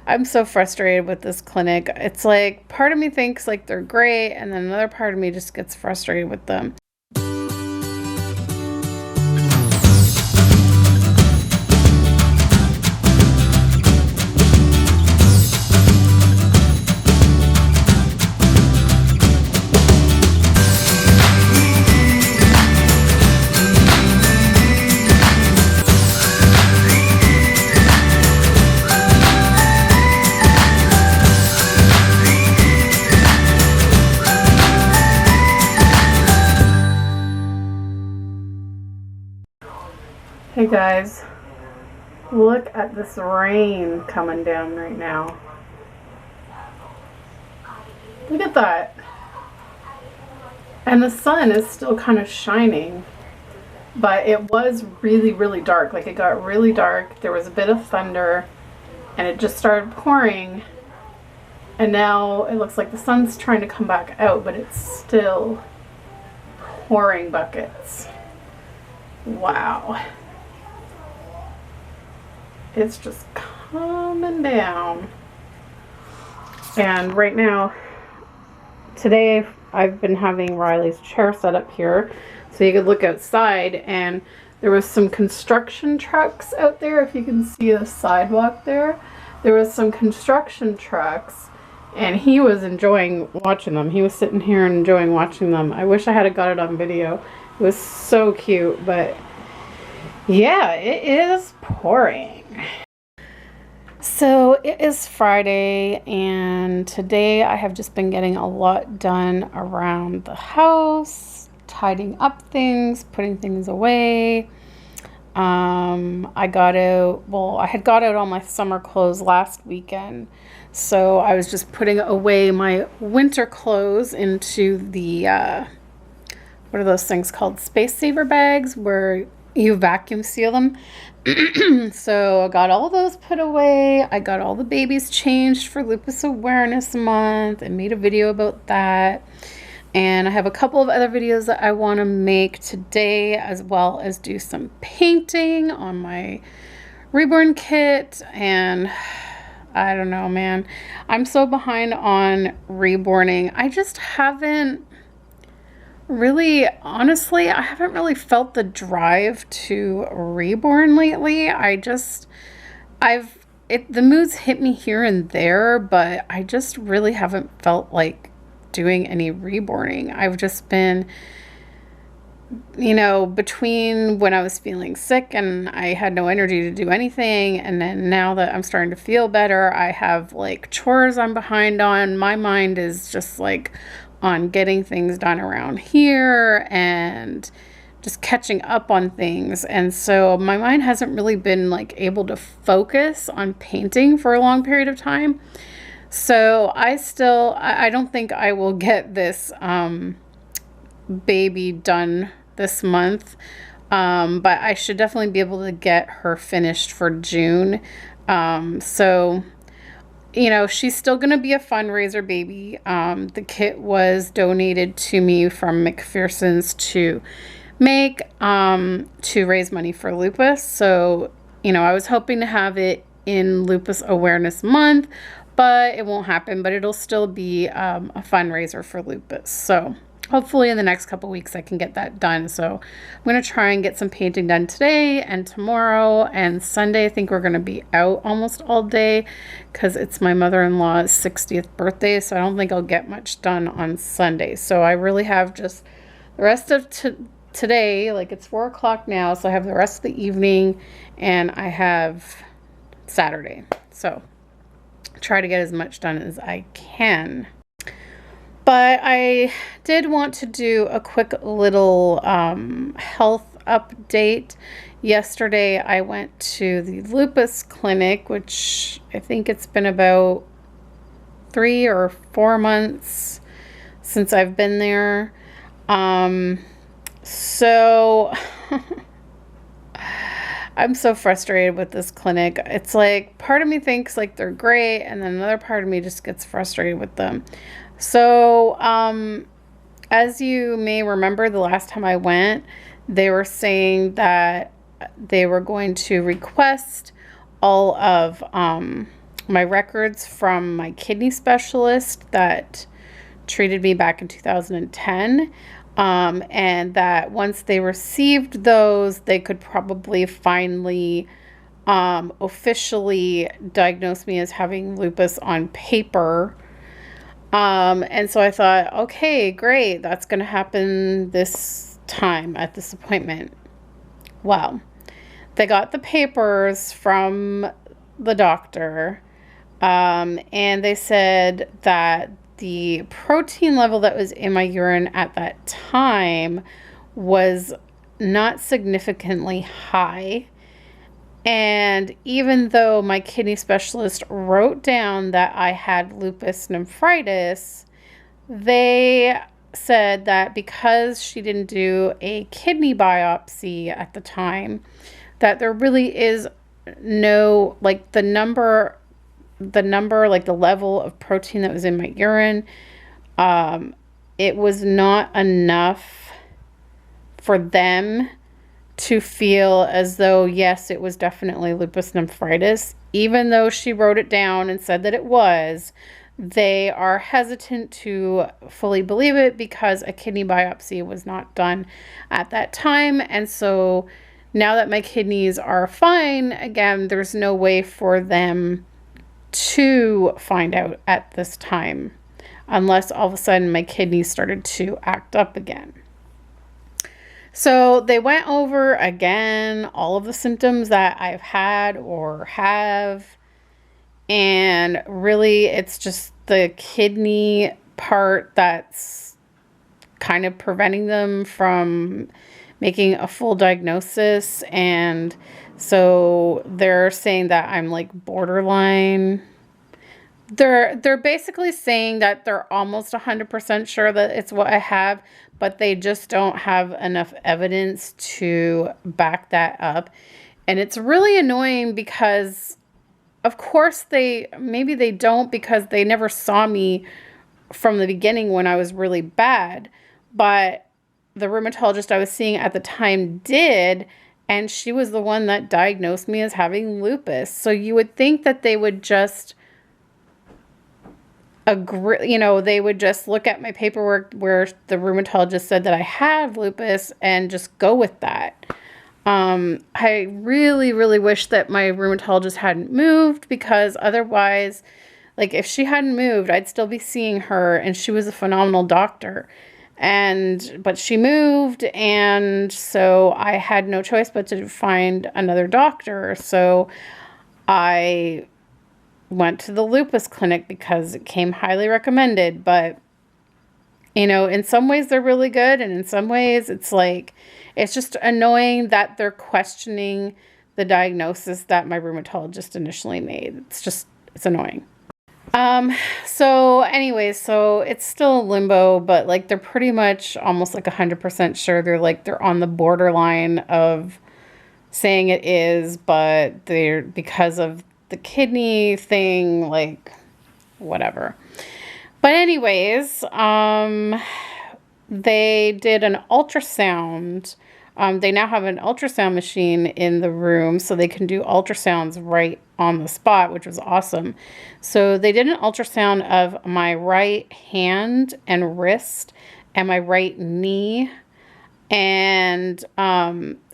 I'm so frustrated with this clinic. It's like part of me thinks like they're great, and then another part of me just gets frustrated with them. Hey guys, look at this rain coming down right now. Look at that. And the sun is still kind of shining, but it was really, really dark. Like, it got really dark. There was a bit of thunder and it just started pouring. And now it looks like the sun's trying to come back out, but it's still pouring buckets. Wow. It's just coming down. And right now, today I've been having Riley's chair set up here so you could look outside, and there was some construction trucks out there. If you can see the sidewalk there, there was some construction trucks, and he was enjoying watching them. He was sitting here and enjoying watching them. I wish I had got it on video. It was so cute, but yeah, it is pouring. So it is Friday, and today I have just been getting a lot done around the house, tidying up things, putting things away. I had got out all my summer clothes last weekend, so I was just putting away my winter clothes into the, what are those things called? Space saver bags, where you vacuum seal them. So I got all those put away. I got all the babies changed for Lupus Awareness Month and made a video about that. And I have a couple of other videos that I want to make today, as well as do some painting on my reborn kit. And I don't know, man. I'm so behind on reborning. I just haven't really, honestly, I haven't really felt the drive to reborn lately. The moods hit me here and there, but I just really haven't felt like doing any reborning. I've just been, between when I was feeling sick and I had no energy to do anything, and then now that I'm starting to feel better, I have like chores I'm behind on. My mind is just like on getting things done around here and just catching up on things. And so my mind hasn't really been like able to focus on painting for a long period of time. So I don't think I will get this baby done this month. But I should definitely be able to get her finished for June. She's still going to be a fundraiser baby. The kit was donated to me from McPherson's to make to raise money for lupus. So, I was hoping to have it in Lupus Awareness Month, but it won't happen. But it'll still be a fundraiser for lupus. So hopefully in the next couple weeks I can get that done. So I'm going to try and get some painting done today and tomorrow, and Sunday I think we're going to be out almost all day because it's my mother-in-law's 60th birthday, so I don't think I'll get much done on Sunday. So I really have just the rest of today, like it's 4 o'clock now, so I have the rest of the evening and I have Saturday. So try to get as much done as I can. But I did want to do a quick little health update. Yesterday I went to the Lupus Clinic, which I think it's been about 3 or 4 months since I've been there. So I'm so frustrated with this clinic. It's like part of me thinks like they're great, and then another part of me just gets frustrated with them. So, as you may remember, the last time I went, they were saying that they were going to request all of my records from my kidney specialist that treated me back in 2010. And that once they received those, they could probably finally officially diagnose me as having lupus on paper. And so I thought, okay, great, that's going to happen this time at this appointment. Well, they got the papers from the doctor, and they said that the protein level that was in my urine at that time was not significantly high. And even though my kidney specialist wrote down that I had lupus nephritis, they said that because she didn't do a kidney biopsy at the time, that there really is no, like the number, like the level of protein that was in my urine, it was not enough for them to feel as though, yes, it was definitely lupus nephritis. Even though she wrote it down and said that it was, they are hesitant to fully believe it because a kidney biopsy was not done at that time. And so now that my kidneys are fine, again, there's no way for them to find out at this time, unless all of a sudden my kidneys started to act up again. So they went over again all of the symptoms that I've had or have, and really it's just the kidney part that's kind of preventing them from making a full diagnosis. And so they're saying that I'm like borderline. They're basically saying that they're almost 100% sure that it's what I have, but they just don't have enough evidence to back that up. And it's really annoying because, of course, maybe they don't, because they never saw me from the beginning when I was really bad. But the rheumatologist I was seeing at the time did, and she was the one that diagnosed me as having lupus. So you would think that they would just agree, they would just look at my paperwork where the rheumatologist said that I have lupus and just go with that. I really, really wish that my rheumatologist hadn't moved, because otherwise, like if she hadn't moved, I'd still be seeing her, and she was a phenomenal doctor. But she moved, and so I had no choice but to find another doctor. So I went to the Lupus Clinic because it came highly recommended. But, in some ways they're really good, and in some ways it's like, it's just annoying that they're questioning the diagnosis that my rheumatologist initially made. It's annoying. So anyways, so it's still limbo, but like they're pretty much almost like 100% sure. They're on the borderline of saying it is, but because of the kidney thing, like whatever. But anyways, they did an ultrasound. They now have an ultrasound machine in the room, so they can do ultrasounds right on the spot, which was awesome. So they did an ultrasound of my right hand and wrist and my right knee. And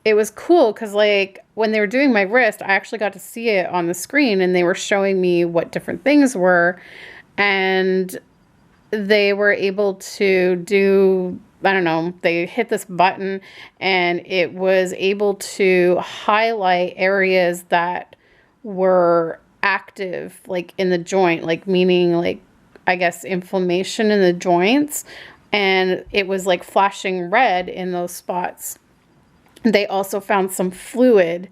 it was cool because, like, when they were doing my wrist, I actually got to see it on the screen, and they were showing me what different things were. And they were able to do, I don't know, they hit this button and it was able to highlight areas that were active, like in the joint, like meaning like, I guess, inflammation in the joints. And it was like flashing red in those spots. They also found some fluid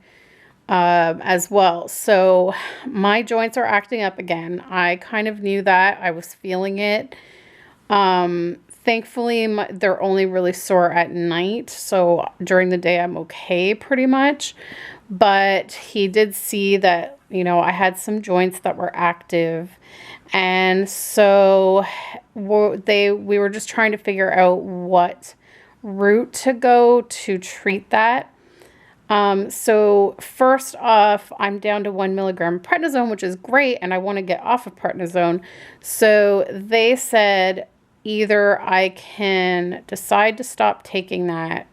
as well. So my joints are acting up again. I kind of knew that. I was feeling it. Thankfully, they're only really sore at night. So during the day, I'm okay pretty much. But he did see that, I had some joints that were active. And so we were just trying to figure out what route to go to treat that. So first off, I'm down to 1 milligram prednisone, which is great, and I want to get off of prednisone. So they said either I can decide to stop taking that,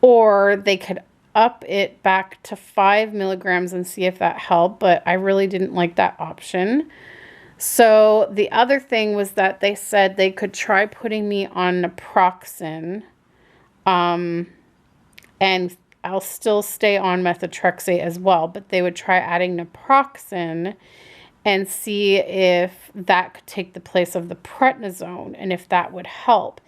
or they could up it back to 5 milligrams and see if that helped, but I really didn't like that option. So the other thing was that they said they could try putting me on naproxen, and I'll still stay on methotrexate as well, but they would try adding naproxen and see if that could take the place of the prednisone and if that would help.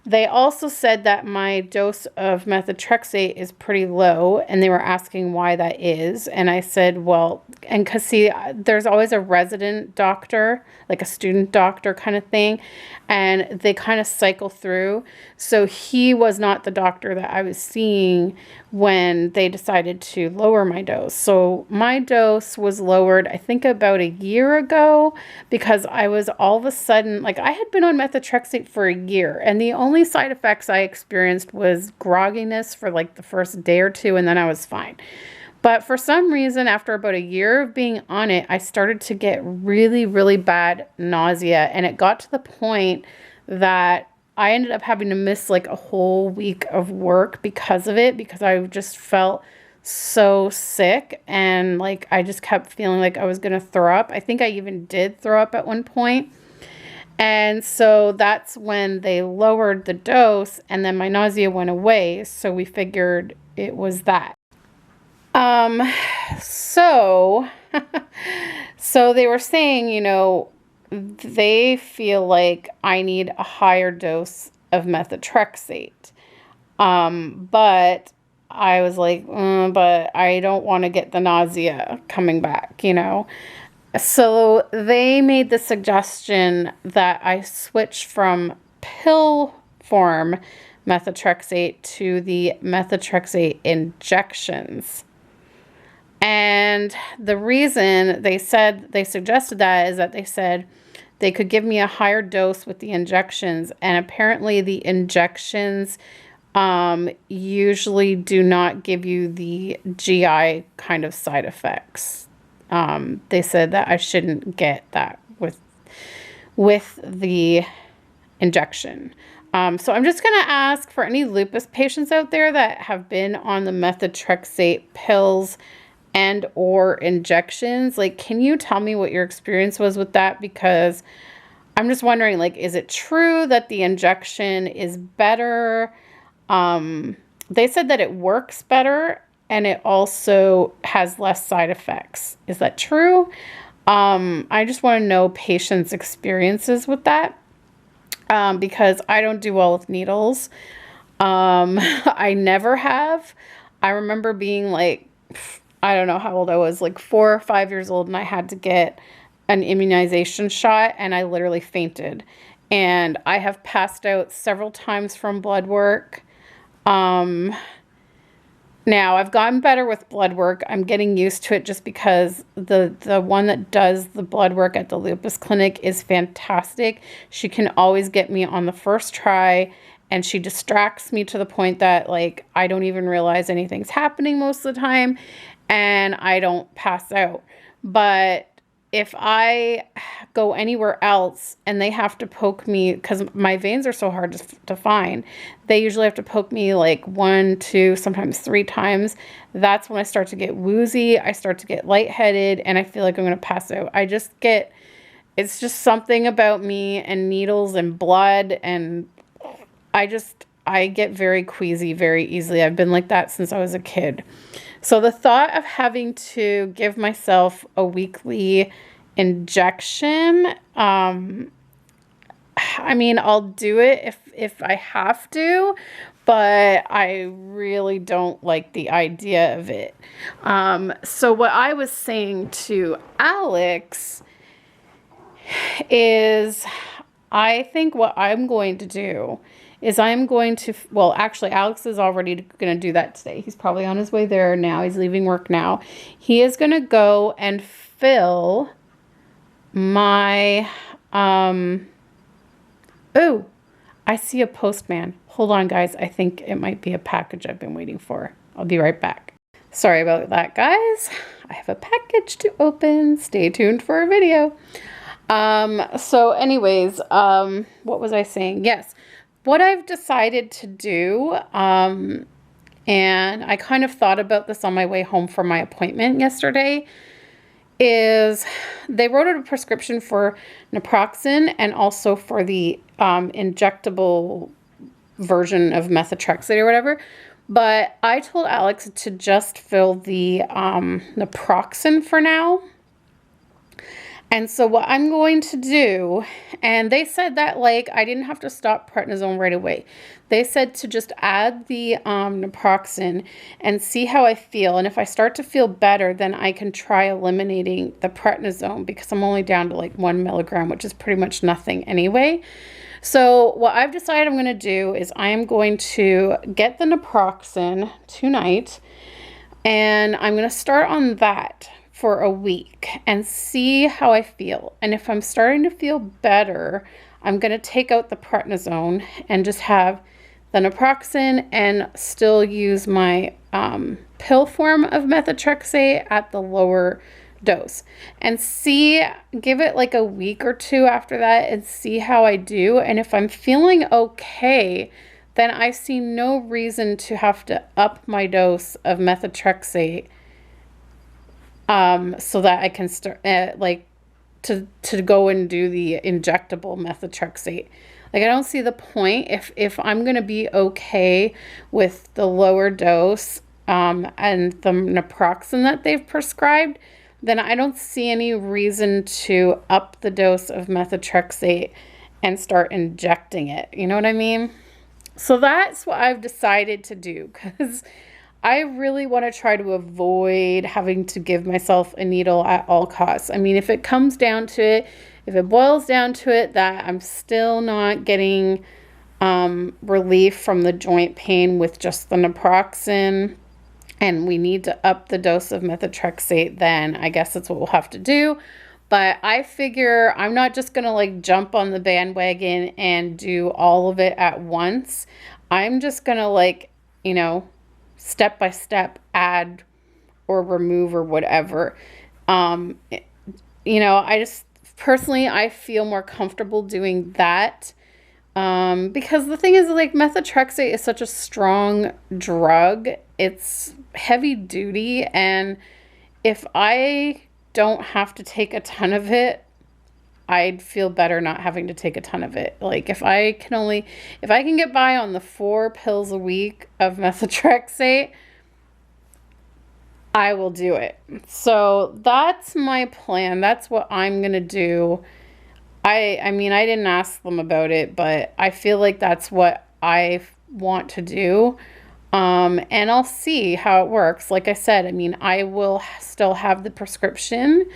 They also said that my dose of methotrexate is pretty low, and they were asking why that is. And I said, well, and because see, there's always a resident doctor, like a student doctor kind of thing, and they kind of cycle through. So he was not the doctor that I was seeing when they decided to lower my dose. So my dose was lowered, I think about a year ago, because I was all of a sudden, like I had been on methotrexate for a year, and the only side effects I experienced was grogginess for like the first day or two, and then I was fine. But for some reason, after about a year of being on it, I started to get really, really bad nausea, and it got to the point that I ended up having to miss like a whole week of work because of it, because I just felt so sick, and like I just kept feeling like I was going to throw up. I think I even did throw up at one point. And so that's when they lowered the dose, and then my nausea went away. So we figured it was that. So, so they were saying, you know, they feel like I need a higher dose of methotrexate. But I was like, but I don't want to get the nausea coming back, you know. So they made the suggestion that I switch from pill form methotrexate to the methotrexate injections. And the reason they suggested that is that they said they could give me a higher dose with the injections, and apparently the injections usually do not give you the GI kind of side effects. They said that I shouldn't get that with the injection. So I'm just going to ask for any lupus patients out there that have been on the methotrexate pills and or injections, like, can you tell me what your experience was with that? Because I'm just wondering, like, is it true that the injection is better? They said that it works better and it also has less side effects. Is that true? I just want to know patients' experiences with that, because I don't do well with needles. I never have. I remember being like, I don't know how old I was, like 4 or 5 years old, and I had to get an immunization shot, and I literally fainted. And I have passed out several times from blood work. Now I've gotten better with blood work. I'm getting used to it just because the one that does the blood work at the Lupus Clinic is fantastic. She can always get me on the first try, and she distracts me to the point that like I don't even realize anything's happening most of the time, and I don't pass out. But if I go anywhere else and they have to poke me, because my veins are so hard to find, they usually have to poke me like 1, 2, sometimes 3 times. That's when I start to get woozy. I start to get lightheaded, and I feel like I'm going to pass out. It's just something about me and needles and blood, and I get very queasy very easily. I've been like that since I was a kid. So the thought of having to give myself a weekly injection, I mean, I'll do it if I have to, but I really don't like the idea of it. So what I was saying to Alex is, I think what I'm going to do is I'm going to, well, actually, Alex is already going to do that today. He's probably on his way there now. He's leaving work now. He is going to go and fill my, oh, I see a postman. Hold on, guys. I think it might be a package I've been waiting for. I'll be right back. Sorry about that, guys. I have a package to open. Stay tuned for a video. So anyways, what was I saying? Yes, what I've decided to do, and I kind of thought about this on my way home from my appointment yesterday, is they wrote out a prescription for naproxen and also for the injectable version of methotrexate or whatever. But I told Alex to just fill the naproxen for now. And so what I'm going to do, and they said that like I didn't have to stop prednisone right away. They said to just add the naproxen and see how I feel. And if I start to feel better, then I can try eliminating the prednisone, because I'm only down to like 1 milligram, which is pretty much nothing anyway. So what I've decided I'm going to do is I am going to get the naproxen tonight, and I'm going to start on that for a week and see how I feel. And if I'm starting to feel better, I'm going to take out the prednisone and just have the naproxen and still use my pill form of methotrexate at the lower dose, and see, give it like a week or two after that and see how I do. And if I'm feeling okay, then I see no reason to have to up my dose of methotrexate so that I can start like to go and do the injectable methotrexate. Like, I don't see the point if I'm going to be okay with the lower dose and the naproxen that they've prescribed, then I don't see any reason to up the dose of methotrexate and start injecting it. You know what I mean? So that's what I've decided to do, because I really want to try to avoid having to give myself a needle at all costs. I mean, if it comes down to it, if it boils down to it that I'm still not getting relief from the joint pain with just the naproxen, and we need to up the dose of methotrexate, then I guess that's what we'll have to do. But I figure I'm not just going to like jump on the bandwagon and do all of it at once. I'm just going to like, you know, step by step add or remove or whatever. You know, I just personally, I feel more comfortable doing that. Because the thing is, like, methotrexate is such a strong drug. It's heavy duty, and if I don't have to take a ton of it, I'd feel better not having to take a ton of it. Like, if I can get by on the 4 pills a week of methotrexate, I will do it. So that's my plan. That's what I'm going to do. I mean, I didn't ask them about it, but I feel like that's what I want to do. And I'll see how it works. Like I said, I mean, I will still have the prescription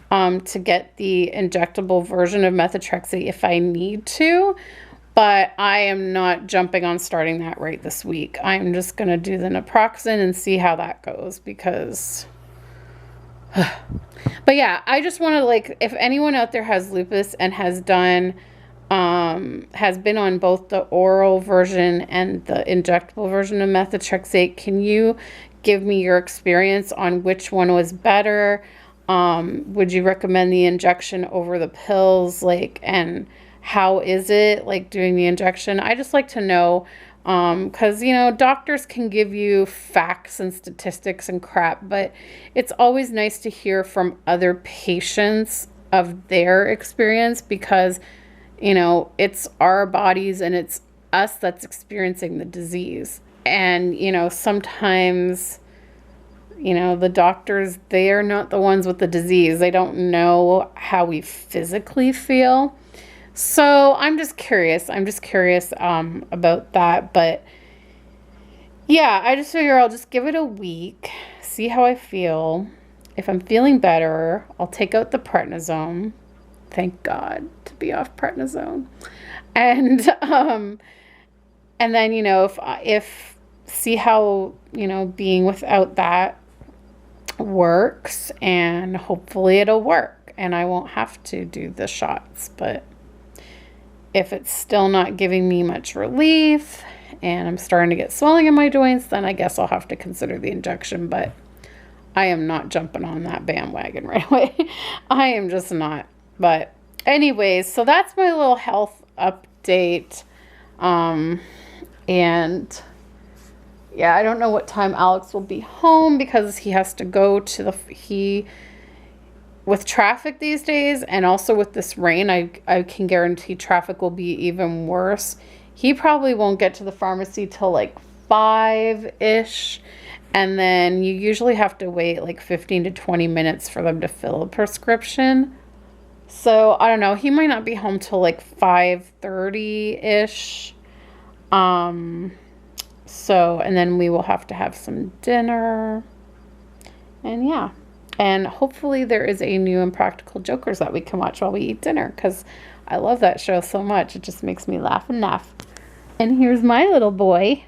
to get the injectable version of methotrexate if I need to, but I am not jumping on starting that right this week. I'm just going to do the naproxen and see how that goes, because but yeah, I just want to, like, if anyone out there has lupus and has done has been on both the oral version and the injectable version of methotrexate, can you give me your experience on which one was better? Would you recommend the injection over the pills? Like, and how is it like doing the injection? I just like to know, because, you know, doctors can give you facts and statistics and crap, but it's always nice to hear from other patients of their experience, because, you know, it's our bodies and it's us that's experiencing the disease. And, you know, sometimes, you know, the doctors, they are not the ones with the disease. They don't know how we physically feel. So I'm just curious. About that. But yeah, I just figure I'll just give it a week, see how I feel. If I'm feeling better, I'll take out the prednisone. Thank God to be off prednisone. And then, you know, if see how, you know, being without that works, and hopefully it'll work and I won't have to do the shots. But if it's still not giving me much relief and I'm starting to get swelling in my joints, then I guess I'll have to consider the injection, but I am not jumping on that bandwagon right away. I am just not. But anyways, so that's my little health update. And yeah, I don't know what time Alex will be home because he has to go to with traffic these days, and also with this rain, I can guarantee traffic will be even worse. He probably won't get to the pharmacy till like 5-ish. And then you usually have to wait like 15 to 20 minutes for them to fill a prescription. So I don't know. He might not be home till like 5:30-ish. So, and then we will have to have some dinner. And yeah. And hopefully there is a new Impractical Jokers that we can watch while we eat dinner, because I love that show so much. It just makes me laugh and laugh. And here's my little boy.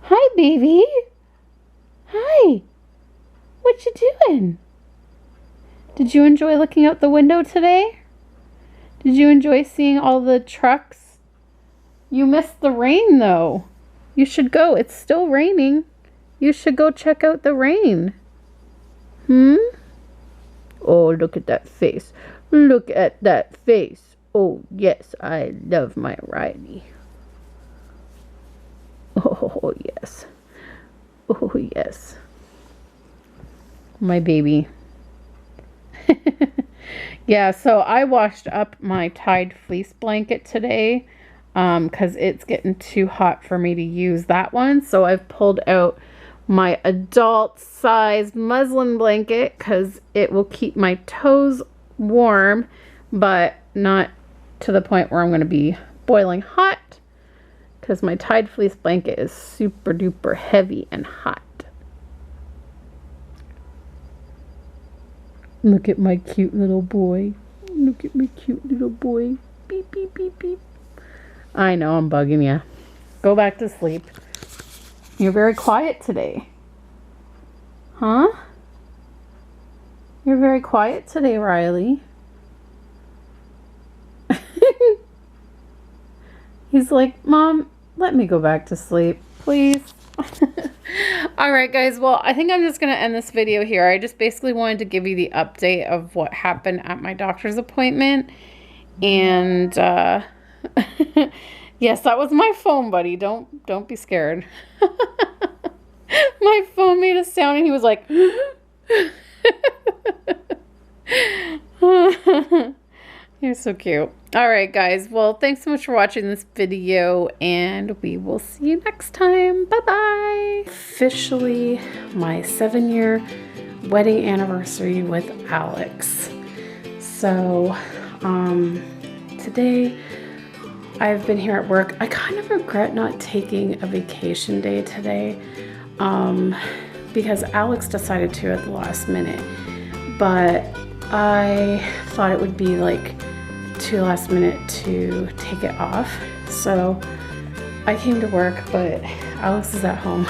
Hi, baby. Hi. What you doing? Did you enjoy looking out the window today? Did you enjoy seeing all the trucks? You missed the rain, though. You should go. It's still raining. You should go check out the rain. Oh, look at that face. Look at that face. Oh, yes, I love my Riley. Oh, yes. Oh, yes. My baby. Yeah, so I washed up my Tide fleece blanket today because it's getting too hot for me to use that one. So I've pulled out my adult-sized muslin blanket because it will keep my toes warm, but not to the point where I'm going to be boiling hot, because my Tide fleece blanket is super duper heavy and hot. Look at my cute little boy. Look at my cute little boy. Beep, beep, beep, beep. I know I'm bugging you. Go back to sleep. You're very quiet today. Huh? You're very quiet today, Riley. He's like, Mom, let me go back to sleep, please. All right, guys. Well, I think I'm just going to end this video here. I just basically wanted to give you the update of what happened at my doctor's appointment. And, yes, that was my phone, buddy. Don't be scared. My phone made a sound and he was like, you're so cute. All right, guys. Well, thanks so much for watching this video, and we will see you next time. Bye-bye. Officially my 7-year wedding anniversary with Alex. So, today I've been here at work. I kind of regret not taking a vacation day today, because Alex decided to at the last minute, but I thought it would be like too last minute to take it off. So I came to work, but Alex is at home.